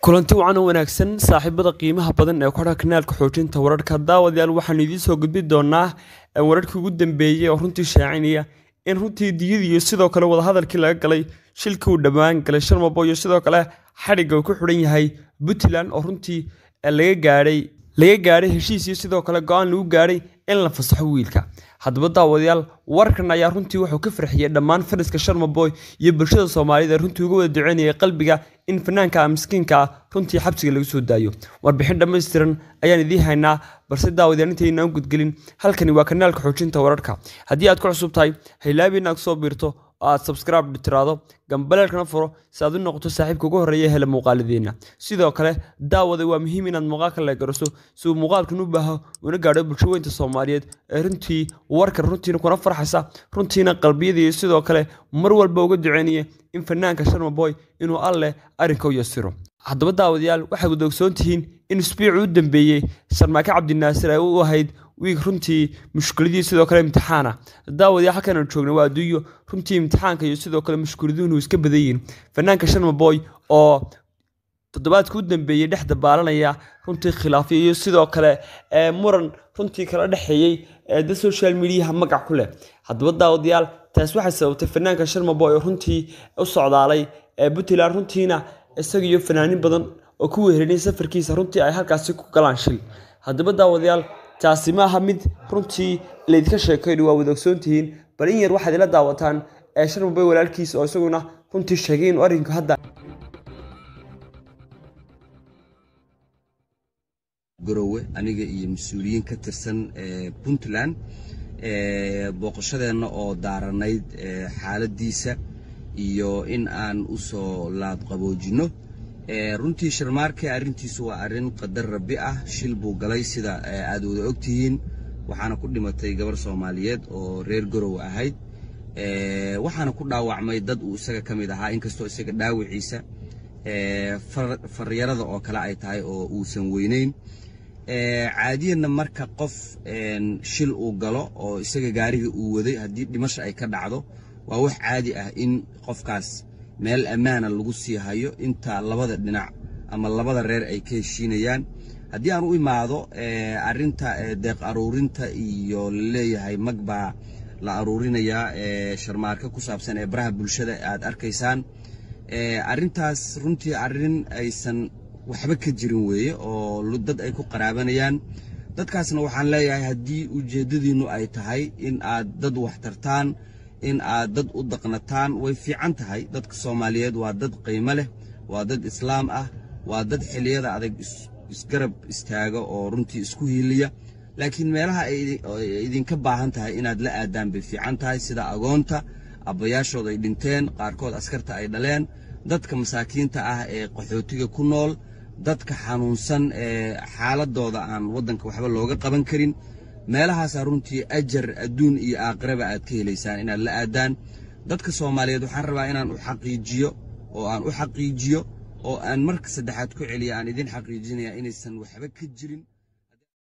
kulanti wacan oo wanaagsan saaxiibada qiimaha badan ee ku xidhan kanaalka xoojinta wararka daawadayaal waxaan idiin soo gudbin doonaa wararkii ugu dambeeyay oo runtii shaacinaya in runtii diyadii iyo sidoo kale wada hadalkii laga galay shilkii uu dhammaan galay Sharmabo iyo sidoo kale xariga uu ku xidhan yahay Puntland oo runtii laga gaaray heshiis iyo sidoo kale go'aan lagu gaaray in la fasaxo wiilka haddaba daawadayaal warkan ayaa runtii wuxuu ka farxiyay dhammaan fariska Sharmabo iyo bulshada Soomaaliyeed runtii ugu wada duceynayay qalbiga in fanaanka miskiinka runtii xabsiga lagu soo daayo warbixin dhameystiran ayaan idin haynaa balse daawadayaal intaynaan gudgelin halkani waa kanaalka xoojinta wararka haddii aad ku cusub tahay haylaabina aad soo biirto aad subscribe tiraado gambaleelkana furo si aad u noqoto saaxiibka ugu horeeya hela muuqaaladeena sidoo kale daawada waa muhiim inaad muuqaalka la garaso si uu muuqaalkan u baaho una gaadho bulshooyinka Soomaaliyeed ee runtii warka runtiina kuna farxaysa runtiina qalbiyada sidoo kale mar walba uga duceynaya in fanaanka Sharmabo inuu alle arrinka u yasiro haddaba daawadayaal waxay ogsoon tihiin in isbuucii u dambeeyay Sharmaake Cabdinaasir ay u ahayd wiig runtii mushkiladii sidoo kale imtixaana daawadayaal halkan aan joogno waa aduuyo runtii imtixaanka iyo sidoo kale mushkiladuhu iska badayeen fanaanka Sharmabo oo toddobaadkii u dambeeyay dhexda baalanaya runtii khilaaf iyo sidoo kale muran runtii kala dhaxeeyay dad social media magac ku leh haddaba daawadayaal taas waxay sababtay fanaanka Sharmabo runtii u socdaalay Puntland runtiina isaga iyo fanaanin badan oo ku weeraray safarkiisa runtii ay halkaas ku galaan shil haddaba daawadayaal taasi ma aha mid runtii la idinka sheekayno waa wada ogsoontihiin bal in yar waxaad ila daawataan Sharmabo walaalkiis oo isaguna runtii sheegay in arrinku hadda garowe aniga iyo mas'uuliyiin ka tirsan Puntland booqashadeena oo daaranayd xaaladiisa iyo in aan u soo laab qaboojino runtii Sharmaake arrintiisu waa arrin qadar rabbi ah shil buu galay sida aad wada ogtihiin waxaana ku dhimatay gabar Soomaaliyeed oo reer garowe ahayd waxaana ku dhaawacmay dad uu isaga kamid ahaa inkastoo isaga dhaawiciisa faryarada oo kale ay tahay oo uusan weynayn caadiyana marka qof shil uu galo oo isaga gaariga uu waday hadii dhimasho ay ka dhacdo waa wax caadi ah in qofkaas meel amaana lagu sii hayo inta labada dhinac ama labada reer ay ka heshiinayaan hadii aan u imaado arinta deeq aruurinta iyo leeyahay magba la aruurinaya Sharmaake ku saabsan baraha bulshada aad arkaysaan arintaas runtii arin aysan waxba ka jirin weeye oo dad ay ku qaraabanayaan dadkaasna waxaan leeyahay hadii ujeedadiinu ay tahay in aad dad wax tartaan in aad dad u daqnataan way fiican tahay dadka Soomaaliyeed waa dad qiimo leh waa dad islaam ah waa dad xiliyada adag isgarab istaaga oo runtii isku hiiliya laakiin meelaha ay idinka baahan tahay inaad la aadaan bay fiican tahay sida agoonta abayaashooda ay dhinteen qaarkood askarta ay dhaleen dadka masaakiinta ah ee qaxootiga ku nool dadka xanuunsan xaaladooda aan wadanka waxba looga qaban karin meelahaas runtii ajar adduun iyo aakhiraba aad ka helaysaan inaad la aadaan dadka Soomaaliyeed waxaan rabaa inaan u xaqiijiyo oo aan marka saddexaad ku celiyo aan idin xaqiijinayaa inaysan waxba ka jirin